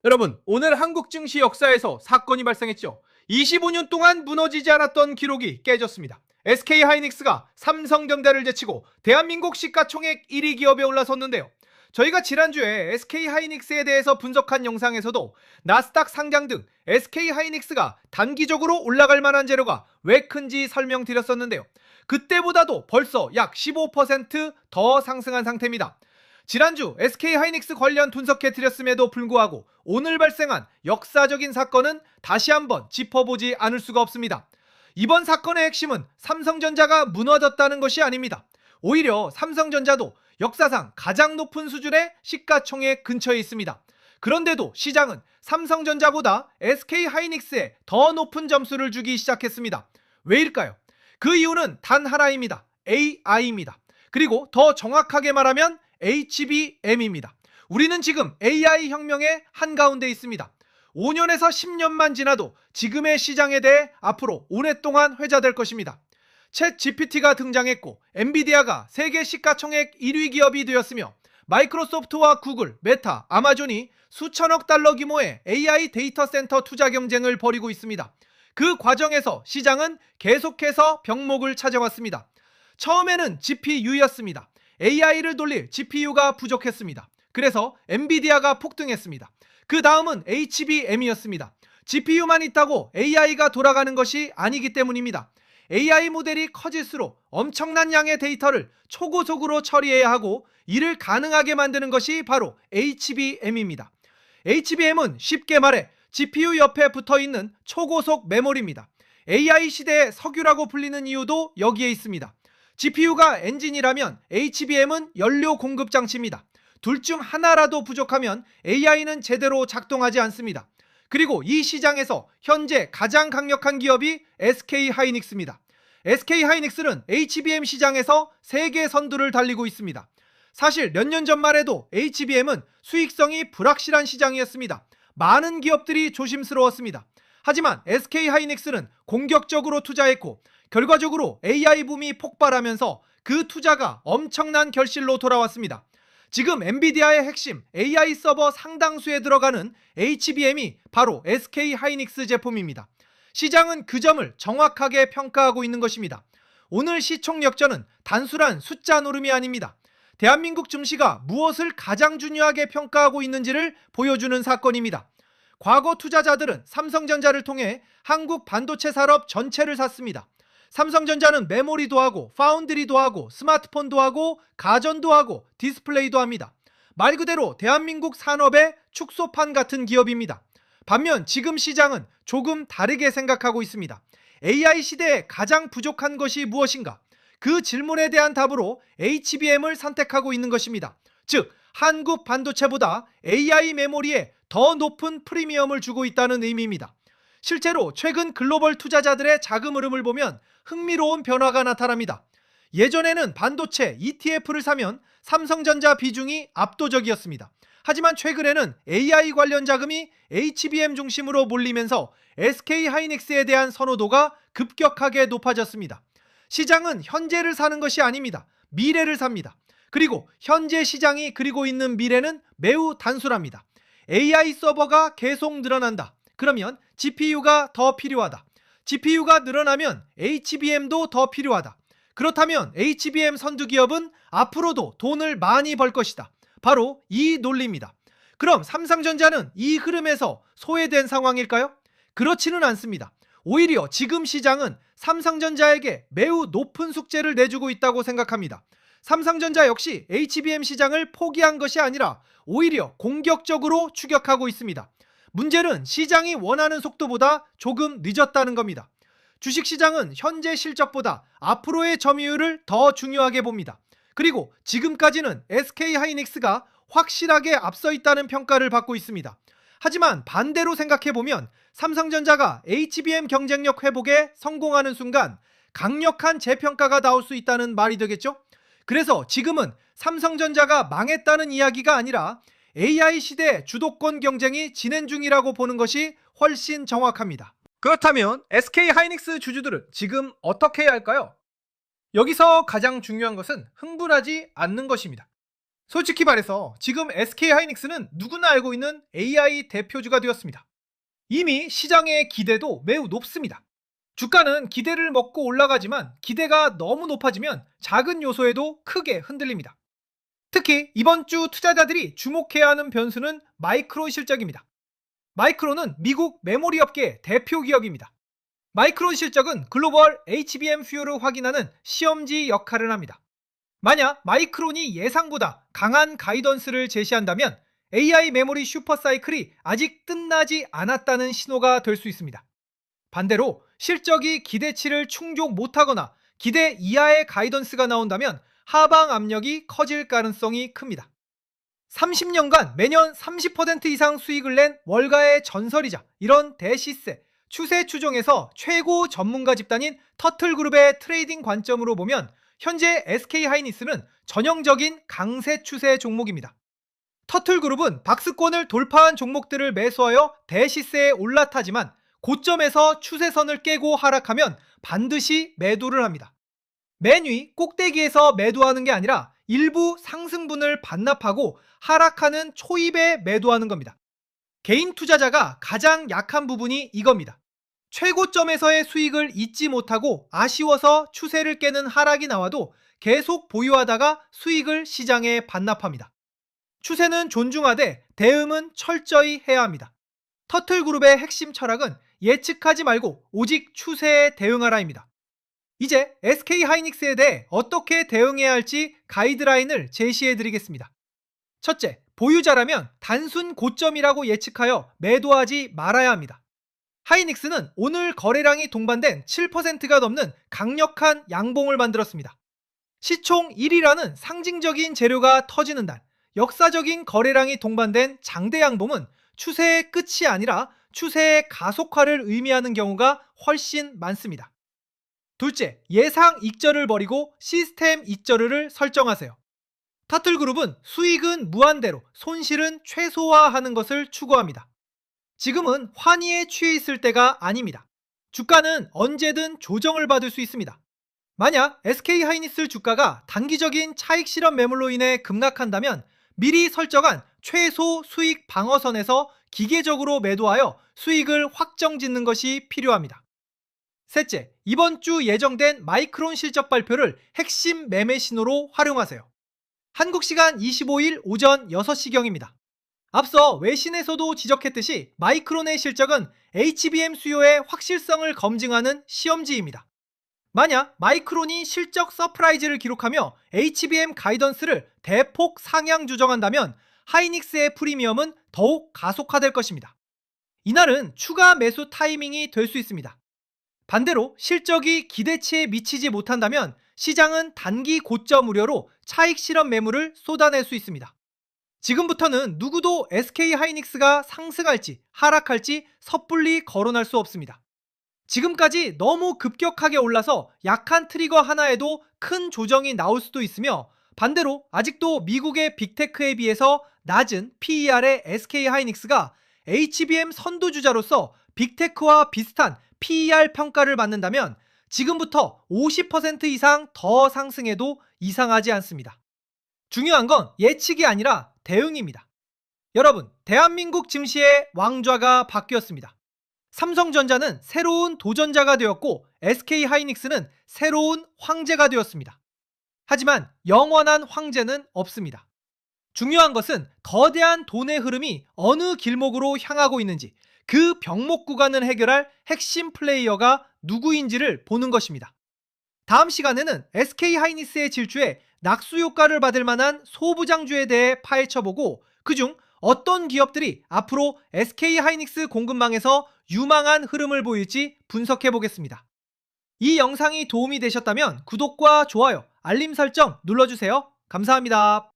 여러분, 오늘 한국 증시 역사에서 사건이 발생했죠. 25년 동안 무너지지 않았던 기록이 깨졌습니다. SK하이닉스가 삼성전자를 제치고 대한민국 시가총액 1위 기업에 올라섰는데요. 저희가 지난주에 SK하이닉스에 대해서 분석한 영상에서도 나스닥 상장 등 SK하이닉스가 단기적으로 올라갈 만한 재료가 왜 큰지 설명드렸었는데요. 그때보다도 벌써 약 15% 더 상승한 상태입니다. 지난주 SK하이닉스 관련 분석해드렸음에도 불구하고 오늘 발생한 역사적인 사건은 다시 한번 짚어보지 않을 수가 없습니다. 이번 사건의 핵심은 삼성전자가 무너졌다는 것이 아닙니다. 오히려 삼성전자도 역사상 가장 높은 수준의 시가총액 근처에 있습니다. 그런데도 시장은 삼성전자보다 SK하이닉스에 더 높은 점수를 주기 시작했습니다. 왜일까요? 그 이유는 단 하나입니다. AI입니다. 그리고 더 정확하게 말하면 HBM입니다. 우리는 지금 AI 혁명의 한가운데 있습니다. 5년에서 10년만 지나도 지금의 시장에 대해 앞으로 오랫동안 회자될 것입니다. 챗 GPT가 등장했고 엔비디아가 세계 시가총액 1위 기업이 되었으며 마이크로소프트와 구글, 메타, 아마존이 수천억 달러 규모의 AI 데이터 센터 투자 경쟁을 벌이고 있습니다. 그 과정에서 시장은 계속해서 병목을 찾아왔습니다. 처음에는 GPU였습니다. AI를 돌릴 GPU가 부족했습니다. 그래서 엔비디아가 폭등했습니다. 그 다음은 HBM이었습니다. GPU만 있다고 AI가 돌아가는 것이 아니기 때문입니다. AI 모델이 커질수록 엄청난 양의 데이터를 초고속으로 처리해야 하고 이를 가능하게 만드는 것이 바로 HBM입니다. HBM은 쉽게 말해 GPU 옆에 붙어있는 초고속 메모리입니다. AI 시대의 석유라고 불리는 이유도 여기에 있습니다. GPU가 엔진이라면 HBM은 연료 공급 장치입니다. 둘 중 하나라도 부족하면 AI는 제대로 작동하지 않습니다. 그리고 이 시장에서 현재 가장 강력한 기업이 SK하이닉스입니다. SK하이닉스는 HBM 시장에서 세계 선두를 달리고 있습니다. 사실 몇 년 전만 해도 HBM은 수익성이 불확실한 시장이었습니다. 많은 기업들이 조심스러웠습니다. 하지만 SK하이닉스는 공격적으로 투자했고 결과적으로 AI 붐이 폭발하면서 그 투자가 엄청난 결실로 돌아왔습니다. 지금 엔비디아의 핵심 AI 서버 상당수에 들어가는 HBM이 바로 SK하이닉스 제품입니다. 시장은 그 점을 정확하게 평가하고 있는 것입니다. 오늘 시총 역전은 단순한 숫자 노름이 아닙니다. 대한민국 증시가 무엇을 가장 중요하게 평가하고 있는지를 보여주는 사건입니다. 과거 투자자들은 삼성전자를 통해 한국 반도체 산업 전체를 샀습니다. 삼성전자는 메모리도 하고 파운드리도 하고 스마트폰도 하고 가전도 하고 디스플레이도 합니다. 말 그대로 대한민국 산업의 축소판 같은 기업입니다. 반면 지금 시장은 조금 다르게 생각하고 있습니다. AI 시대에 가장 부족한 것이 무엇인가? 그 질문에 대한 답으로 HBM을 선택하고 있는 것입니다. 즉 한국 반도체보다 AI 메모리에 더 높은 프리미엄을 주고 있다는 의미입니다. 실제로 최근 글로벌 투자자들의 자금 흐름을 보면 흥미로운 변화가 나타납니다. 예전에는 반도체 ETF를 사면 삼성전자 비중이 압도적이었습니다. 하지만 최근에는 AI 관련 자금이 HBM 중심으로 몰리면서 SK하이닉스에 대한 선호도가 급격하게 높아졌습니다. 시장은 현재를 사는 것이 아닙니다. 미래를 삽니다. 그리고 현재 시장이 그리고 있는 미래는 매우 단순합니다. AI 서버가 계속 늘어난다. 그러면 GPU가 더 필요하다. GPU가 늘어나면 HBM도 더 필요하다. 그렇다면 HBM 선두기업은 앞으로도 돈을 많이 벌 것이다. 바로 이 논리입니다. 그럼 삼성전자는 이 흐름에서 소외된 상황일까요? 그렇지는 않습니다. 오히려 지금 시장은 삼성전자에게 매우 높은 숙제를 내주고 있다고 생각합니다. 삼성전자 역시 HBM 시장을 포기한 것이 아니라 오히려 공격적으로 추격하고 있습니다. 문제는 시장이 원하는 속도보다 조금 늦었다는 겁니다. 주식시장은 현재 실적보다 앞으로의 점유율을 더 중요하게 봅니다. 그리고 지금까지는 SK하이닉스가 확실하게 앞서 있다는 평가를 받고 있습니다. 하지만 반대로 생각해보면 삼성전자가 HBM 경쟁력 회복에 성공하는 순간 강력한 재평가가 나올 수 있다는 말이 되겠죠? 그래서 지금은 삼성전자가 망했다는 이야기가 아니라 AI 시대 주도권 경쟁이 진행 중이라고 보는 것이 훨씬 정확합니다. 그렇다면 SK하이닉스 주주들은 지금 어떻게 해야 할까요? 여기서 가장 중요한 것은 흥분하지 않는 것입니다. 솔직히 말해서 지금 SK 하이닉스는 누구나 알고 있는 AI 대표주가 되었습니다. 이미 시장의 기대도 매우 높습니다. 주가는 기대를 먹고 올라가지만 기대가 너무 높아지면 작은 요소에도 크게 흔들립니다. 특히 이번 주 투자자들이 주목해야 하는 변수는 마이크론 실적입니다. 마이크론은 미국 메모리 업계 대표 기업입니다. 마이크론 실적은 글로벌 HBM 수요를 확인하는 시험지 역할을 합니다. 만약 마이크론이 예상보다 강한 가이던스를 제시한다면 AI 메모리 슈퍼사이클이 아직 끝나지 않았다는 신호가 될 수 있습니다. 반대로 실적이 기대치를 충족 못하거나 기대 이하의 가이던스가 나온다면 하방 압력이 커질 가능성이 큽니다. 30년간 매년 30% 이상 수익을 낸 월가의 전설이자 이런 대시세, 추세 추종에서 최고 전문가 집단인 터틀그룹의 트레이딩 관점으로 보면 현재 SK하이닉스는 전형적인 강세 추세 종목입니다. 터틀그룹은 박스권을 돌파한 종목들을 매수하여 대시세에 올라타지만 고점에서 추세선을 깨고 하락하면 반드시 매도를 합니다. 맨 위 꼭대기에서 매도하는 게 아니라 일부 상승분을 반납하고 하락하는 초입에 매도하는 겁니다. 개인 투자자가 가장 약한 부분이 이겁니다. 최고점에서의 수익을 잊지 못하고 아쉬워서 추세를 깨는 하락이 나와도 계속 보유하다가 수익을 시장에 반납합니다. 추세는 존중하되 대응은 철저히 해야 합니다. 터틀그룹의 핵심 철학은 예측하지 말고 오직 추세에 대응하라입니다. 이제 SK하이닉스에 대해 어떻게 대응해야 할지 가이드라인을 제시해 드리겠습니다. 첫째, 보유자라면 단순 고점이라고 예측하여 매도하지 말아야 합니다. 하이닉스는 오늘 거래량이 동반된 7%가 넘는 강력한 양봉을 만들었습니다. 시총 1위라는 상징적인 재료가 터지는 날, 역사적인 거래량이 동반된 장대 양봉은 추세의 끝이 아니라 추세의 가속화를 의미하는 경우가 훨씬 많습니다. 둘째, 예상 익절을 버리고 시스템 익절을 설정하세요. 터틀그룹은 수익은 무한대로, 손실은 최소화하는 것을 추구합니다. 지금은 환희에 취해 있을 때가 아닙니다. 주가는 언제든 조정을 받을 수 있습니다. 만약 SK하이닉스 주가가 단기적인 차익 실현 매물로 인해 급락한다면 미리 설정한 최소 수익 방어선에서 기계적으로 매도하여 수익을 확정짓는 것이 필요합니다. 셋째, 이번 주 예정된 마이크론 실적 발표를 핵심 매매 신호로 활용하세요. 한국 시간 25일 오전 6시경입니다. 앞서 외신에서도 지적했듯이 마이크론의 실적은 HBM 수요의 확실성을 검증하는 시험지입니다. 만약 마이크론이 실적 서프라이즈를 기록하며 HBM 가이던스를 대폭 상향 조정한다면 하이닉스의 프리미엄은 더욱 가속화될 것입니다. 이날은 추가 매수 타이밍이 될 수 있습니다. 반대로 실적이 기대치에 미치지 못한다면 시장은 단기 고점 우려로 차익 실현 매물을 쏟아낼 수 있습니다. 지금부터는 누구도 SK하이닉스가 상승할지 하락할지 섣불리 거론할 수 없습니다. 지금까지 너무 급격하게 올라서 약한 트리거 하나에도 큰 조정이 나올 수도 있으며 반대로 아직도 미국의 빅테크에 비해서 낮은 PER의 SK하이닉스가 HBM 선두주자로서 빅테크와 비슷한 PER 평가를 받는다면 지금부터 50% 이상 더 상승해도 이상하지 않습니다. 중요한 건 예측이 아니라 대응입니다. 여러분, 대한민국 증시의 왕좌가 바뀌었습니다. 삼성전자는 새로운 도전자가 되었고 SK하이닉스는 새로운 황제가 되었습니다. 하지만 영원한 황제는 없습니다. 중요한 것은 거대한 돈의 흐름이 어느 길목으로 향하고 있는지 그 병목 구간을 해결할 핵심 플레이어가 누구인지를 보는 것입니다. 다음 시간에는 SK하이닉스의 질주에 낙수 효과를 받을 만한 소부장주에 대해 파헤쳐보고 그중 어떤 기업들이 앞으로 SK하이닉스 공급망에서 유망한 흐름을 보일지 분석해보겠습니다. 이 영상이 도움이 되셨다면 구독과 좋아요, 알림 설정 눌러주세요. 감사합니다.